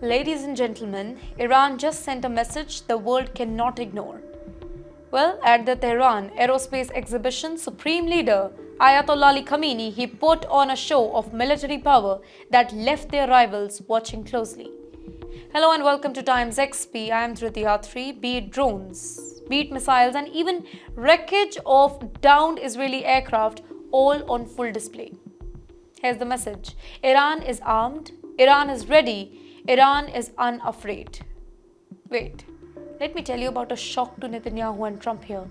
Ladies and gentlemen, Iran just sent a message the world cannot ignore. Well, at the Tehran Aerospace Exhibition, Supreme Leader Ayatollah Khamenei, he put on a show of military power that left their rivals watching closely. Hello and welcome to TimesXP. I am Dhruti. Be it drones, be it missiles, and even wreckage of downed Israeli aircraft, all on full display. Here's the message: Iran is armed, Iran is ready, Iran is unafraid. Wait, let me tell you about a shock to Netanyahu and Trump here.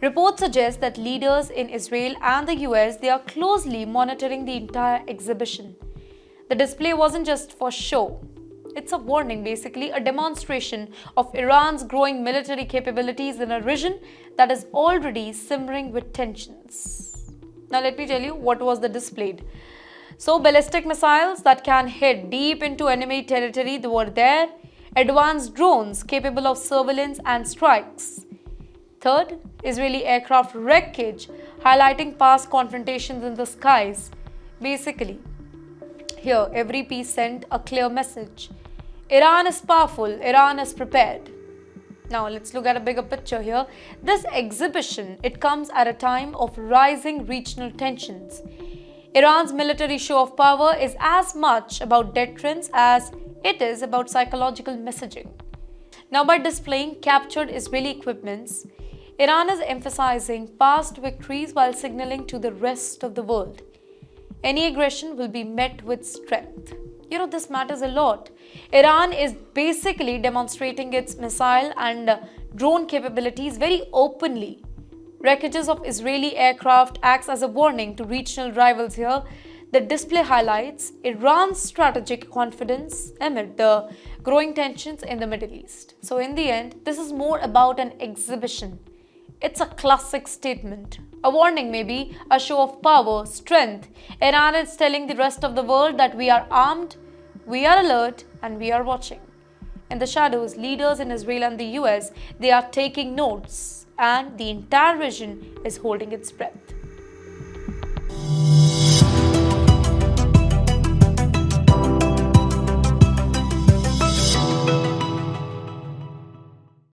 Reports suggest that leaders in Israel and the US, they are closely monitoring the entire exhibition. The display wasn't just for show. It's a warning, basically, a demonstration of Iran's growing military capabilities in a region that is already simmering with tensions. Now let me tell you what was the displayed. So, ballistic missiles that can hit deep into enemy territory were there. Advanced drones capable of surveillance and strikes. Third, Israeli aircraft wreckage highlighting past confrontations in the skies. Basically, here every piece sent a clear message. Iran is powerful, Iran is prepared. Now let's look at a bigger picture here. This exhibition, it comes at a time of rising regional tensions. Iran's military show of power is as much about deterrence as it is about psychological messaging. Now, by displaying captured Israeli equipments, Iran is emphasizing past victories while signaling to the rest of the world. Any aggression will be met with strength. This matters a lot. Iran is basically demonstrating its missile and drone capabilities very openly. Wreckages of Israeli aircraft acts as a warning to regional rivals here. The display highlights Iran's strategic confidence amid the growing tensions in the Middle East. So in the end, this is more about an exhibition. It's a classic statement, a warning maybe, a show of power, strength. Iran is telling the rest of the world that we are armed, we are alert, and we are watching. In the shadows, leaders in Israel and the US, they are taking notes, and the entire region is holding its breath.